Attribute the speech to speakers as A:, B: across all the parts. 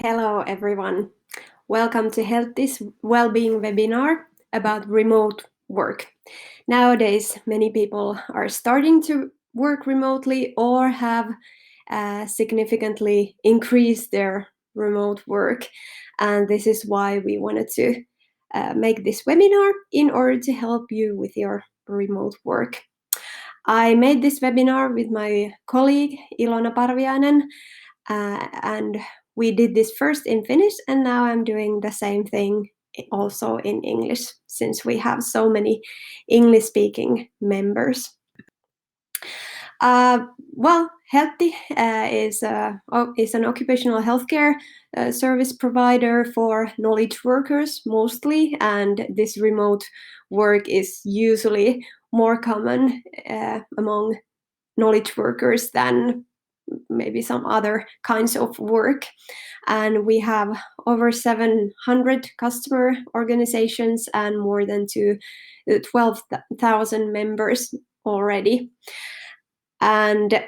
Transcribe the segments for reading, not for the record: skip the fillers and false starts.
A: Hello everyone. Welcome to Heltti's Wellbeing webinar about remote work. Nowadays, many people are starting to work remotely or have significantly increased their remote work. And this is why we wanted to make this webinar in order to help you with your remote work. I made this webinar with my colleague Ilona Parviainen, and we did this first in Finnish, and now I'm doing the same thing also in English, since we have so many English-speaking members. Heltti is an occupational healthcare service provider for knowledge workers mostly, and this remote work is usually more common among knowledge workers than maybe some other kinds of work. And we have over 700 customer organizations and more than 12,000 members already. And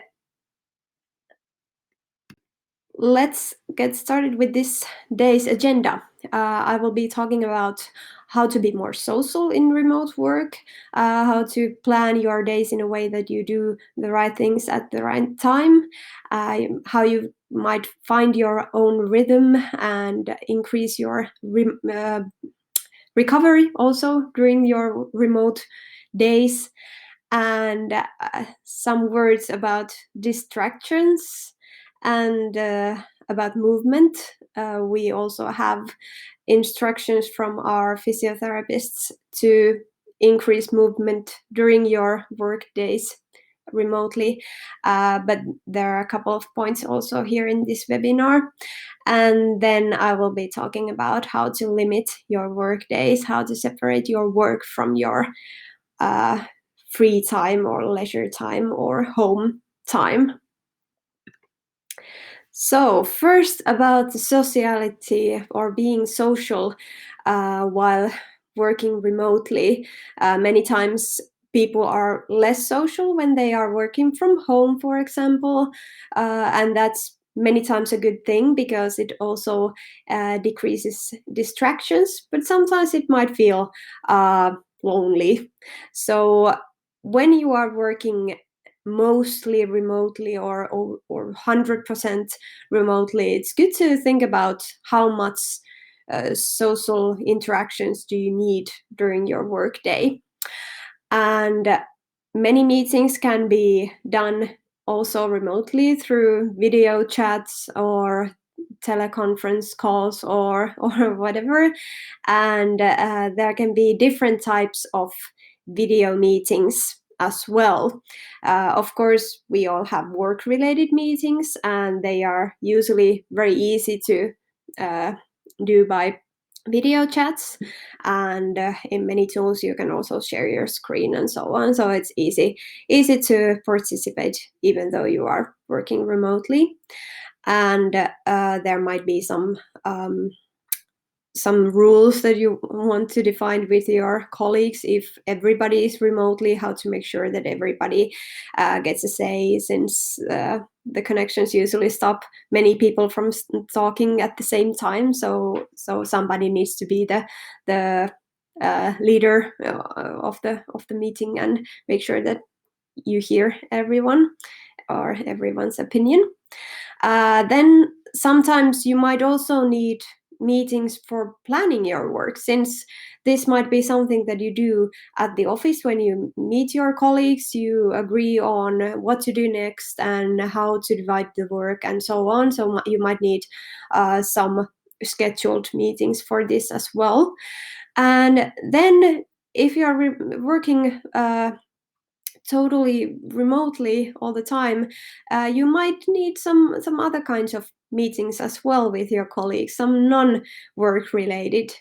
A: let's get started with this day's agenda. I will be talking about how to be more social in remote work, how to plan your days in a way that you do the right things at the right time, how you might find your own rhythm and increase your recovery also during your remote days, and some words about distractions and about movement. We also have instructions from our physiotherapists to increase movement during your work days remotely, but there are a couple of points also here in this webinar. And then I will be talking about how to limit your work days, how to separate your work from your free time or leisure time or home time. So first, about the sociality or being social while working remotely. Many times people are less social when they are working from home, for example, and that's many times a good thing because it also decreases distractions, but sometimes it might feel lonely. So when you are working mostly remotely or 100% remotely, it's good to think about how much social interactions do you need during your workday. And many meetings can be done also remotely through video chats or teleconference calls or whatever. And there can be different types of video meetings as well. Of course, we all have work-related meetings, and they are usually very easy to do by video chats, and in many tools you can also share your screen and so on, so it's easy to participate even though you are working remotely. And there might be some rules that you want to define with your colleagues if everybody is remotely, how to make sure that everybody gets a say, since the connections usually stop many people from talking at the same time. So somebody needs to be the leader of the meeting and make sure that you hear everyone or everyone's opinion. Then sometimes you might also need meetings for planning your work, since this might be something that you do at the office when you meet your colleagues. You agree on what to do next and how to divide the work and so on. So you might need some scheduled meetings for this as well. And then if you are working totally remotely all the time, you might need some other kinds of meetings as well with your colleagues, some non-work related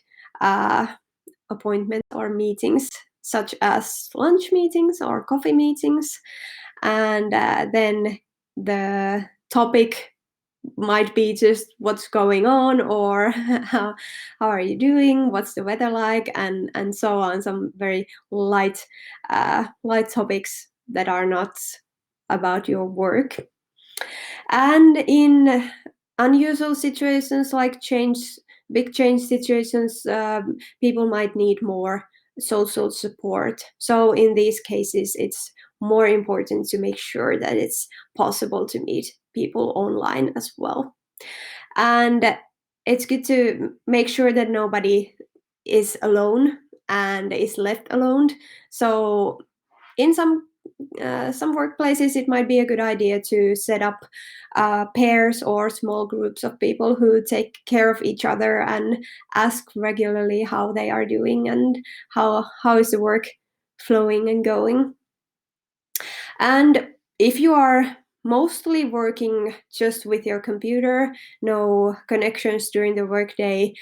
A: appointments or meetings, such as lunch meetings or coffee meetings. And then the topic might be just what's going on, or how are you doing, what's the weather like, and so on, some very light topics that are not about your work. And in unusual situations like big change situations, people might need more social support. So in these cases, it's more important to make sure that it's possible to meet people online as well. And it's good to make sure that nobody is alone and is left alone. So in some workplaces, it might be a good idea to set up pairs or small groups of people who take care of each other and ask regularly how they are doing and how is the work flowing and going. And if you are mostly working just with your computer, no connections during the workday,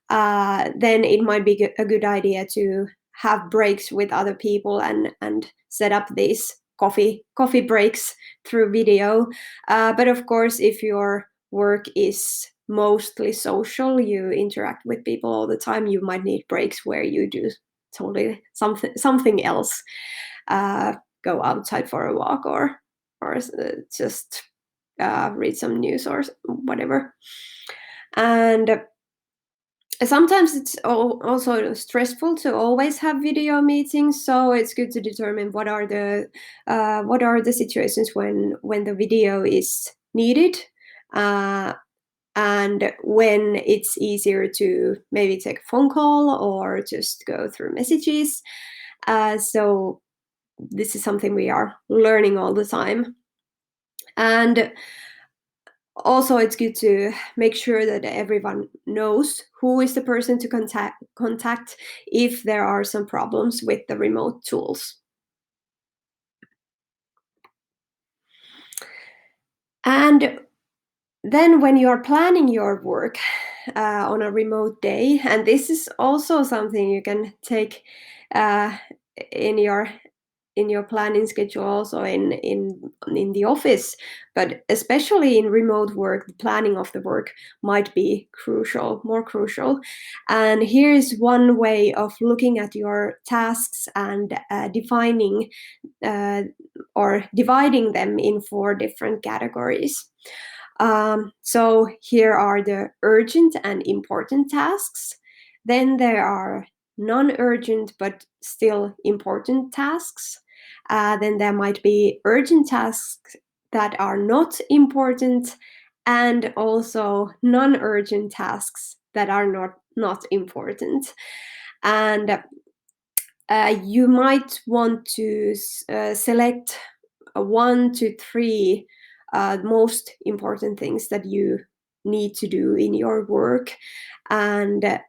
A: then it might be a good idea to have breaks with other people and set up these coffee breaks through video. But of course, if your work is mostly social, you interact with people all the time, you might need breaks where you do totally something else. Uh, Go outside for a walk or just read some news or whatever. And sometimes it's also stressful to always have video meetings, so it's good to determine what are the situations when the video is needed, uh, and when it's easier to maybe take a phone call or just go through messages. So this is something we are learning all the time. And also, it's good to make sure that everyone knows who is the person to contact if there are some problems with the remote tools. And then when you are planning your work on a remote day, and this is also something you can take uh, in your planning schedule, also in the office, but especially in remote work, the planning of the work might be more crucial. And here is one way of looking at your tasks and defining or dividing them in 4 different categories. So here are the urgent and important tasks. Then there are non-urgent but still important tasks. Then there might be urgent tasks that are not important, and also non-urgent tasks that are not important. And you might want to select 1 to 3 most important things that you need to do in your work, and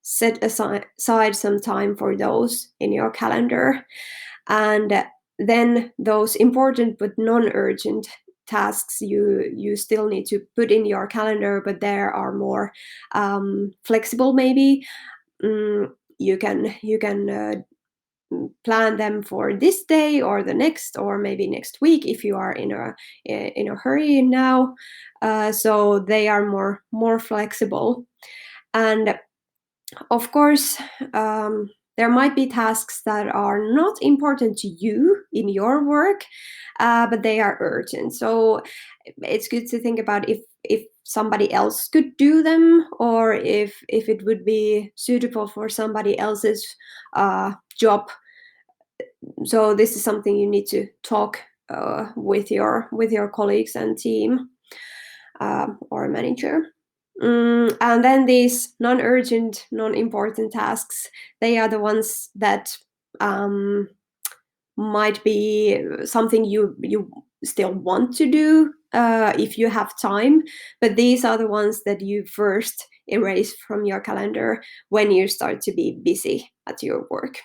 A: set aside some time for those in your calendar. And then those important but non-urgent tasks you still need to put in your calendar, but there are more flexible maybe. You can plan them for this day or the next, or maybe next week if you are in a hurry now. So they are more flexible. And of course, there might be tasks that are not important to you in your work, but they are urgent. So it's good to think about if somebody else could do them, or if it would be suitable for somebody else's job. So this is something you need to talk with your colleagues and team, or manager. And then these non-urgent, non-important tasks, they are the ones that might be something you still want to do if you have time, but these are the ones that you first erase from your calendar when you start to be busy at your work.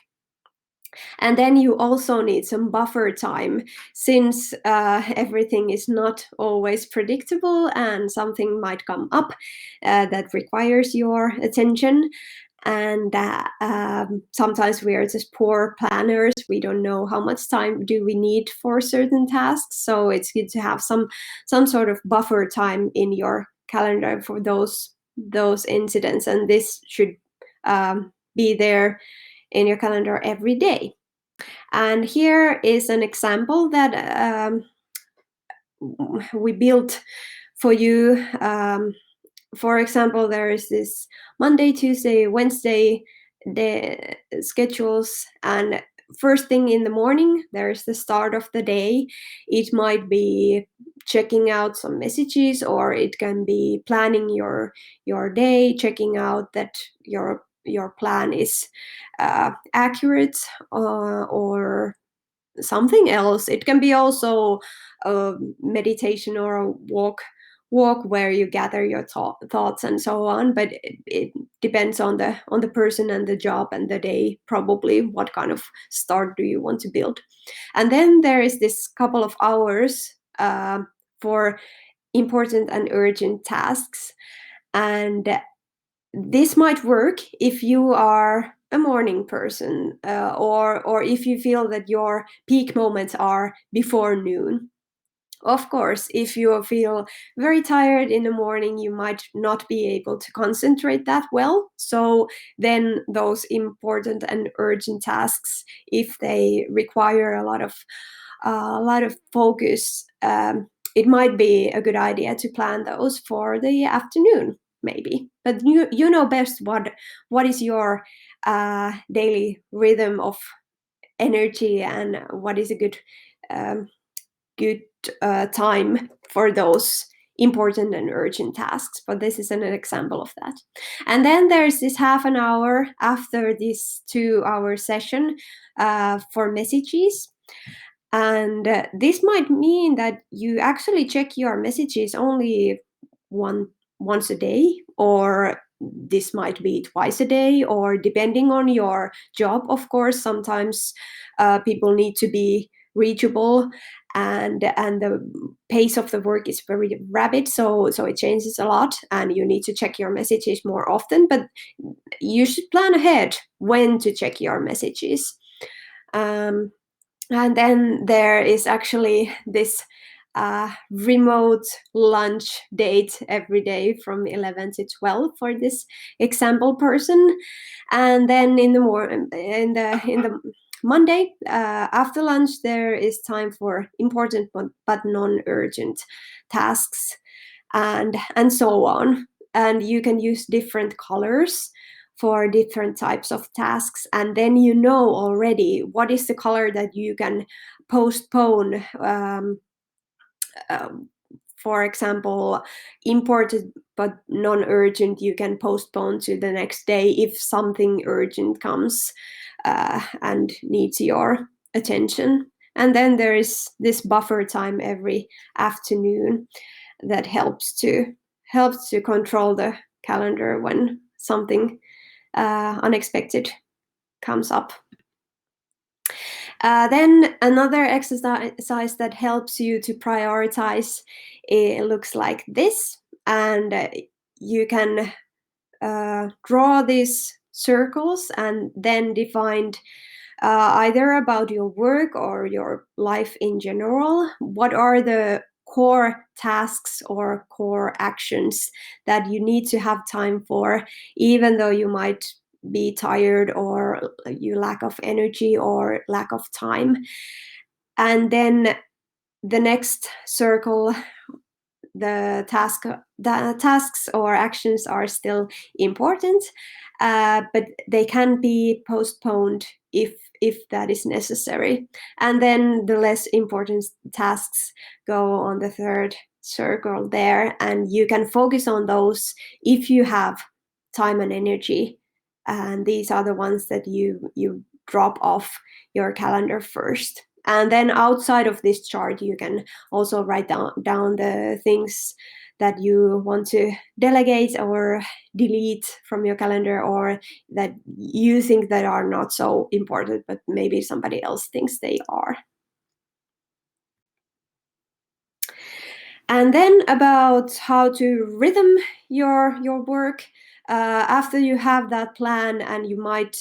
A: And then you also need some buffer time, since everything is not always predictable and something might come up that requires your attention. And sometimes we are just poor planners. We don't know how much time do we need for certain tasks. So it's good to have some sort of buffer time in your calendar for those incidents. And this should be there in your calendar every day. And here is an example that we built for you. For example, there is this Monday, Tuesday, Wednesday the schedules, and first thing in the morning there is the start of the day. It might be checking out some messages, or it can be planning your day, checking out that your plan is accurate, or something else. It can be also a meditation or a walk where you gather your thoughts and so on, but it depends on the person and the job and the day, probably what kind of start do you want to build. And then there is this couple of hours for important and urgent tasks, and this might work if you are a morning person, or if you feel that your peak moments are before noon. Of course, if you feel very tired in the morning, you might not be able to concentrate that well. So then those important and urgent tasks, if they require a lot of focus, it might be a good idea to plan those for the afternoon, maybe. But you know best what is your daily rhythm of energy, and what is a good time for those important and urgent tasks. But this is an example of that. And then there's this half an hour after this 2-hour session for messages. And this might mean that you actually check your messages only once a day, or this might be twice a day, or depending on your job, of course. Sometimes people need to be reachable, and the pace of the work is very rapid, so it changes a lot, and you need to check your messages more often. But you should plan ahead when to check your messages. And then there is actually this remote lunch date every day from 11 to 12 for this example person. And then in the Monday after lunch, there is time for important but non-urgent tasks, and so on. And you can use different colors for different types of tasks, and then you know already what is the color that you can postpone. For example, important but non-urgent, you can postpone to the next day if something urgent comes and needs your attention. And then there is this buffer time every afternoon that helps to control the calendar when something unexpected comes up. Then another exercise that helps you to prioritize, it looks like this, and you can draw these circles and then define either about your work or your life in general, what are the core tasks or core actions that you need to have time for, even though you might be tired, or you lack of energy or lack of time. And then the next circle, the tasks or actions are still important, but they can be postponed if that is necessary. And then the less important tasks go on the third circle there, and you can focus on those if you have time and energy. And these are the ones that you drop off your calendar first. And then outside of this chart, you can also write down the things that you want to delegate or delete from your calendar, or that you think that are not so important, but maybe somebody else thinks they are. And then about how to rhythm your work. After you have that plan, and you might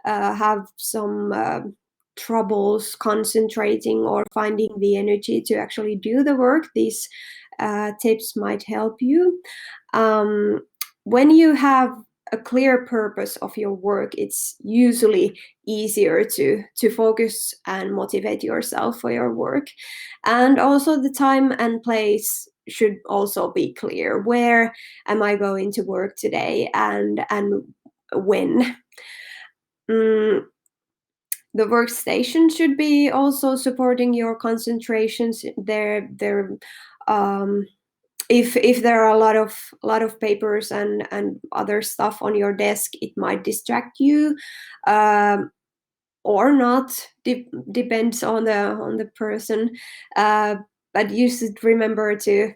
A: have some troubles concentrating or finding the energy to actually do the work, these tips might help you. When you have a clear purpose of your work, it's usually easier to focus and motivate yourself for your work. And also the time and place should also be clear. Where am I going to work today, and when? The workstation should be also supporting your concentrations. If there are a lot of papers and other stuff on your desk, it might distract you, or not. Depends on the person, but you should remember to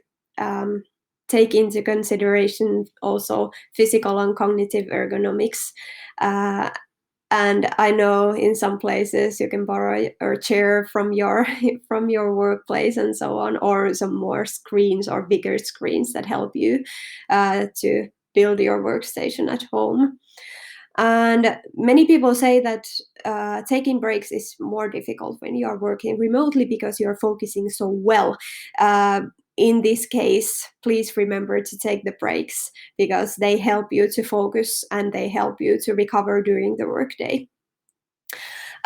A: take into consideration also physical and cognitive ergonomics. And I know in some places you can borrow a chair from your from your workplace and so on, or some more screens or bigger screens that help you to build your workstation at home. And many people say that taking breaks is more difficult when you are working remotely because you are focusing so well. In this case, please remember to take the breaks, because they help you to focus and they help you to recover during the workday.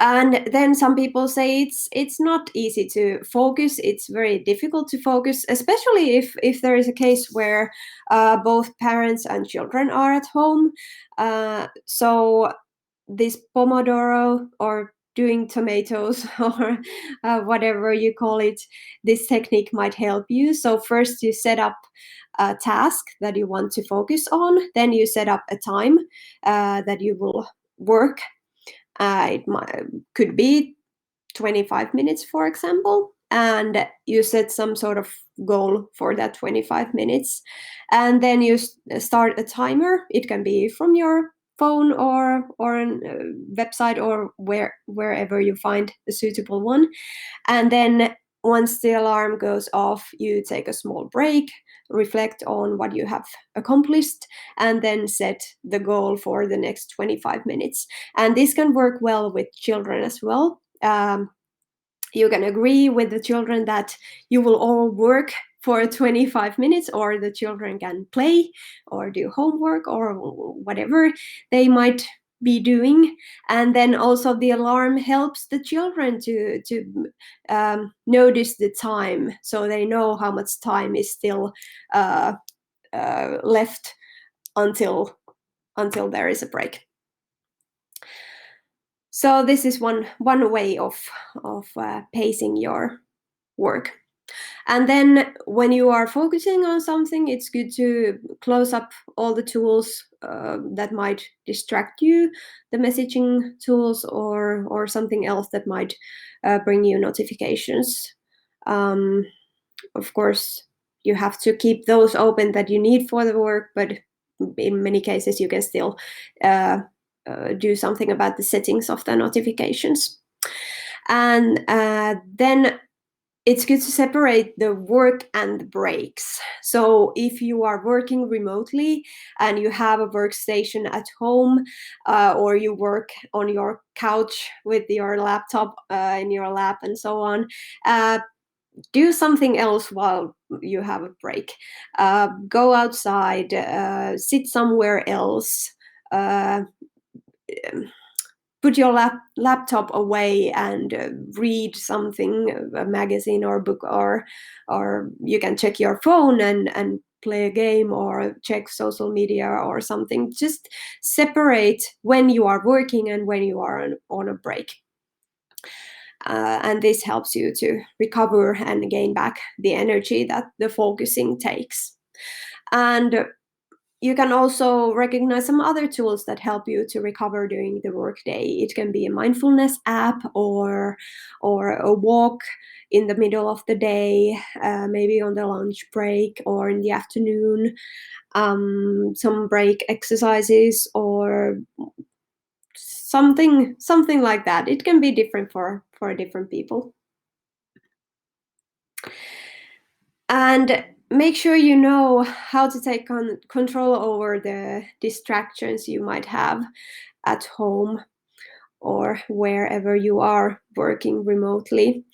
A: And then some people say it's not easy to focus. It's very difficult to focus, especially if there is a case where both parents and children are at home. So this Pomodoro, or doing tomatoes, or whatever you call it, this technique might help you. So first you set up a task that you want to focus on, then you set up a time that you will work. Could be 25 minutes, for example, and you set some sort of goal for that 25 minutes, and then you start a timer. It can be from your phone or a website, or wherever you find a suitable one. And then once the alarm goes off, you take a small break, reflect on what you have accomplished, and then set the goal for the next 25 minutes. And this can work well with children as well. You can agree with the children that you will all work for 25 minutes, or the children can play or do homework or whatever they might be doing. And then also the alarm helps the children to notice the time, so they know how much time is still left until there is a break. So this is one way of pacing your work. And then when you are focusing on something, it's good to close up all the tools that might distract you, the messaging tools, or something else that might bring you notifications. Of course, you have to keep those open that you need for the work, but in many cases you can still do something about the settings of the notifications. And then it's good to separate the work and the breaks. So if you are working remotely and you have a workstation at home, or you work on your couch with your laptop in your lap and so on, do something else while you have a break. Go outside, sit somewhere else, put your laptop away and read something, a magazine or book, or you can check your phone and play a game or check social media or something. Just separate when you are working and when you are on a break. And this helps you to recover and gain back the energy that the focusing takes. And you can also recognize some other tools that help you to recover during the workday. It can be a mindfulness app, or a walk in the middle of the day, maybe on the lunch break or in the afternoon, some break exercises or something like that. It can be different for different people. And make sure you know how to take control over the distractions you might have at home or wherever you are working remotely.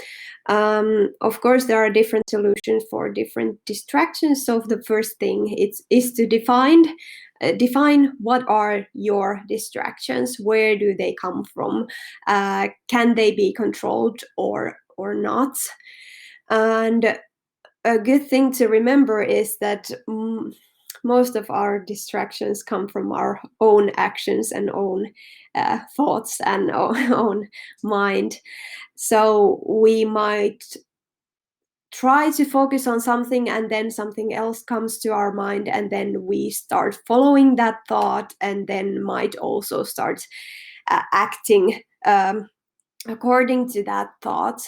A: Of course, there are different solutions for different distractions. So the first thing is to define what are your distractions, where do they come from, can they be controlled or not. And a good thing to remember is that most of our distractions come from our own actions and own thoughts and own mind. So we might try to focus on something, and then something else comes to our mind, and then we start following that thought, and then might also start acting according to that thought.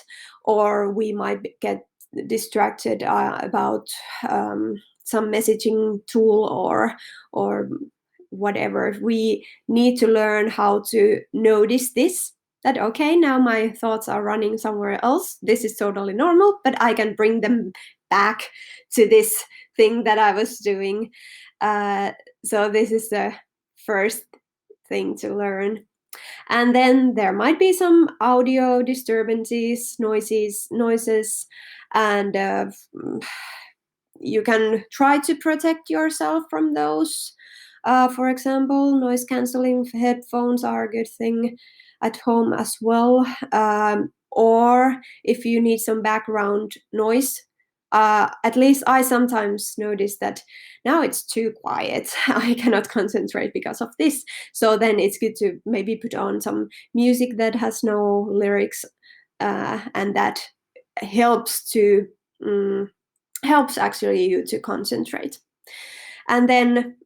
A: Or we might get distracted about some messaging tool or whatever. We need to learn how to notice this, that okay, now my thoughts are running somewhere else. This is totally normal, but I can bring them back to this thing that I was doing. So this is the first thing to learn. And then there might be some audio disturbances, noises, and you can try to protect yourself from those. For example, noise cancelling headphones are a good thing at home as well. Or if you need some background noise, at least I sometimes notice that now it's too quiet. I cannot concentrate because of this. So then it's good to maybe put on some music that has no lyrics, and that helps to helps actually you to concentrate. And then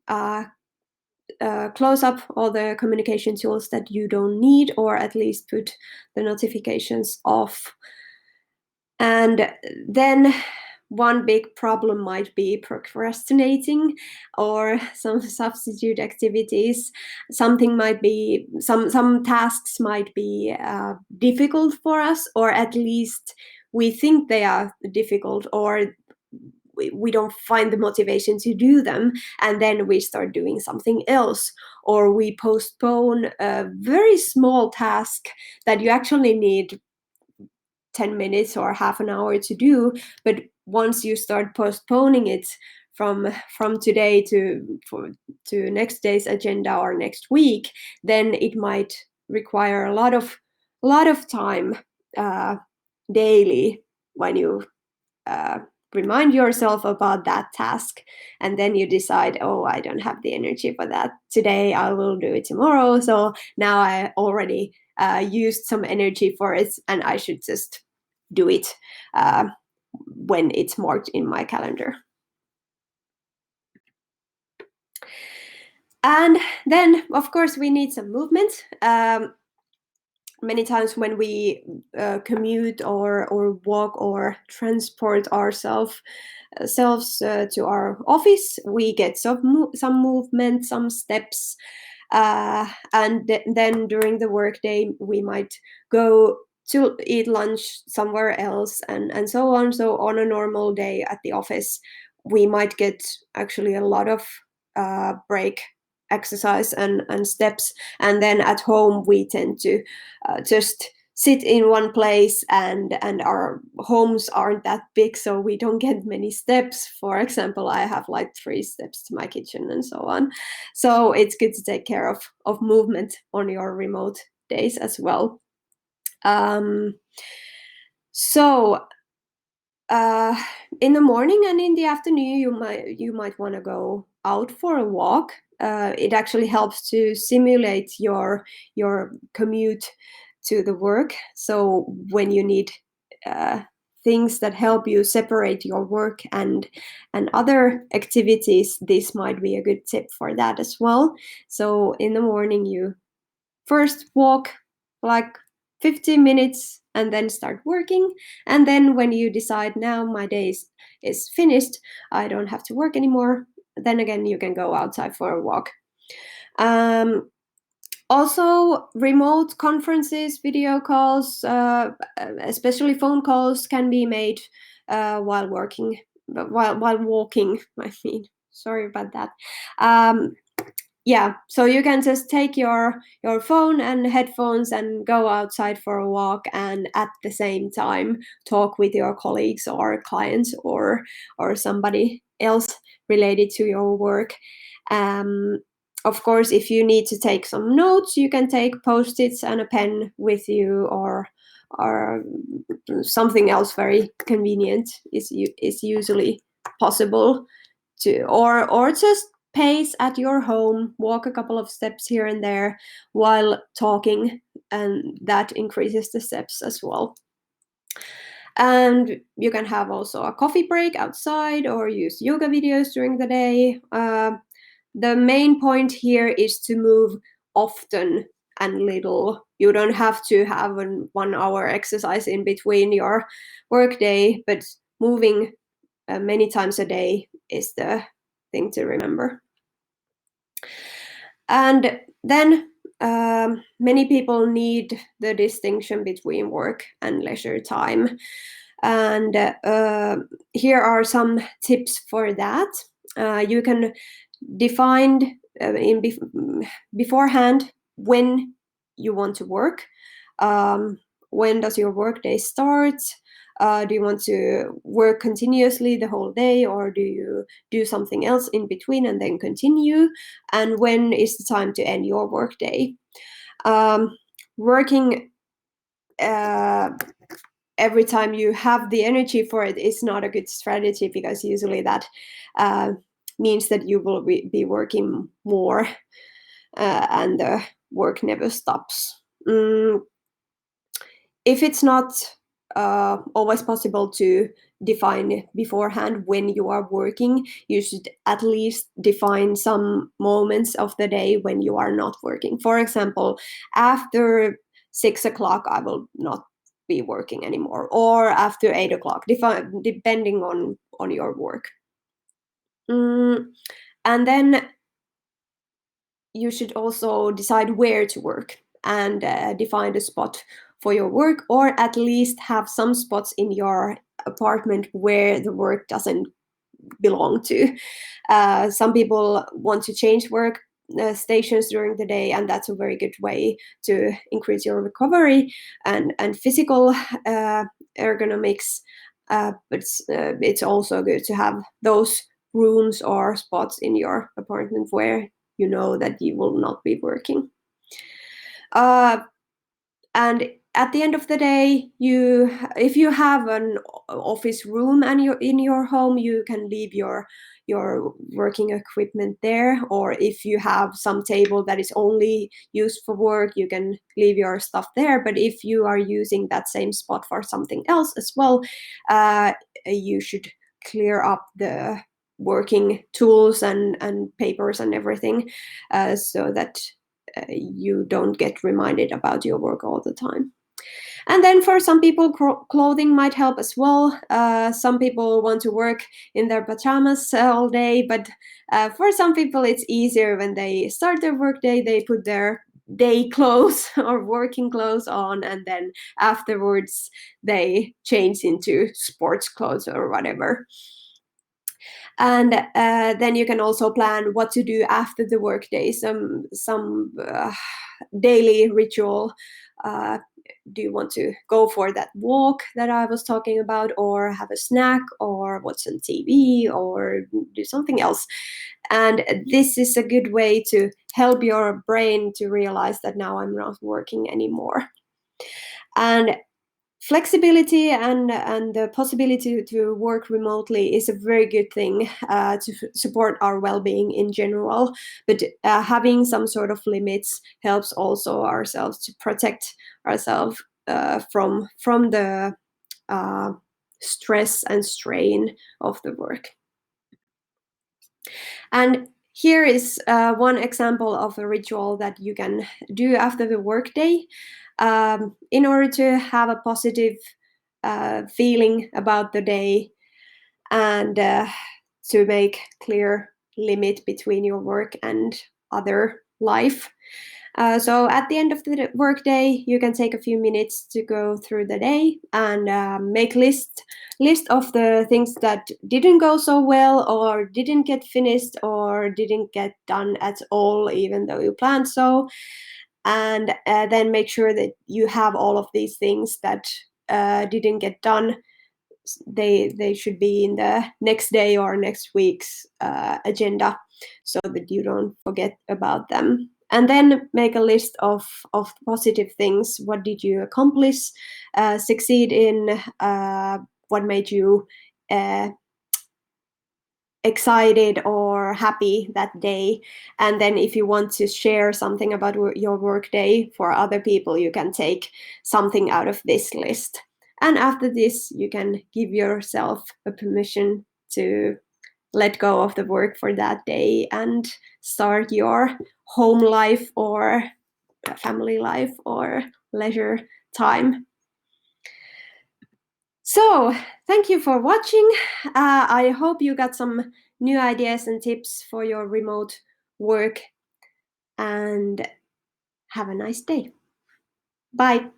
A: close up all the communication tools that you don't need, or at least put the notifications off. And then one big problem might be procrastinating or some substitute activities. Something might be, some tasks might be difficult for us, or at least we think they are difficult, or we don't find the motivation to do them, and then we start doing something else, or we postpone a very small task that you actually need 10 minutes or half an hour to do. But once you start postponing it from today to next day's agenda or next week, then it might require a lot of time daily, when you remind yourself about that task, and then you decide, oh, I don't have the energy for that today, I will do it tomorrow. So now I already used some energy for it, and I should just do it when it's marked in my calendar. And then, of course, we need some movement. Many times when we commute or walk or transport ourselves to our office, we get some movement, some steps, and then during the workday we might go to eat lunch somewhere else, and so on. So on a normal day at the office, we might get actually a lot of break exercise and steps. And then at home we tend to just sit in one place, and our homes aren't that big, so we don't get many steps. For example, I have like 3 steps to my kitchen and so on. So it's good to take care of movement on your remote days as well. So in the morning and in the afternoon, you might want to go out for a walk. It actually helps to simulate your commute to the work. So when you need things that help you separate your work and other activities, this might be a good tip for that as well. So in the morning, you first walk like 15 minutes and then start working. And then when you decide, now my day is finished, I don't have to work anymore, then again you can go outside for a walk. Also, remote conferences, video calls, especially phone calls, can be made while working, while walking. I mean, sorry about that. Yeah, so you can just take your phone and headphones and go outside for a walk, and at the same time talk with your colleagues or clients or somebody else related to your work. Of course, if you need to take some notes, you can take post-its and a pen with you, or or something else very convenient is usually possible to, or just pace at your home, walk a couple of steps here and there while talking, and that increases the steps as well. And you can have also a coffee break outside or use yoga videos during the day. The main point here is to move often and little. You don't have to have an 1 hour exercise in between your workday, but moving many times a day is the thing to remember. And then many people need the distinction between work and leisure time. And here are some tips for that. You can define beforehand when you want to work. When does your workday start? Do you want to work continuously the whole day, or do you do something else in between and then continue? And when is the time to end your workday? Working every time you have the energy for it is not a good strategy, because usually that means that you will be working more and the work never stops. If it's not always possible to define beforehand when you are working, you should at least define some moments of the day when you are not working. For example, after 6 o'clock, I will not be working anymore, or after 8 o'clock, depending on your work. And then you should also decide where to work and define the spot for your work, or at least have some spots in your apartment where the work doesn't belong to. Some people want to change work stations during the day, and that's a very good way to increase your recovery and physical ergonomics. But it's also good to have those rooms or spots in your apartment where you know that you will not be working. And at the end of the day, if you have an office room and you're in your home, you can leave your working equipment there. Or if you have some table that is only used for work, you can leave your stuff there. But if you are using that same spot for something else as well, you should clear up the working tools and papers and everything, so that you don't get reminded about your work all the time. And then for some people, clothing might help as well. Some people want to work in their pajamas all day, but for some people it's easier when they start their workday, they put their day clothes or working clothes on, and then afterwards they change into sports clothes or whatever. And then you can also plan what to do after the workday. Some daily ritual. Do you want to go for that walk that I was talking about, or have a snack, or watch some TV, or do something else? And this is a good way to help your brain to realize that now I'm not working anymore. And flexibility and the possibility to work remotely is a very good thing to support our well-being in general, but having some sort of limits helps also ourselves to protect ourselves from the stress and strain of the work. And here is one example of a ritual that you can do after the workday in order to have a positive feeling about the day, and to make clear limit between your work and other life. So at the end of the workday, you can take a few minutes to go through the day and make list of the things that didn't go so well, or didn't get finished, or didn't get done at all, even though you planned so. And then make sure that you have all of these things that didn't get done. They should be in the next day or next week's agenda, so that you don't forget about them. And then make a list of positive things. What did you accomplish, succeed in? What made you excited or happy that day? And then if you want to share something about your work day for other people, you can take something out of this list. And after this, you can give yourself a permission to let go of the work for that day and start your home life or family life or leisure time. So thank you for watching. I hope you got some new ideas and tips for your remote work, and have a nice day. Bye.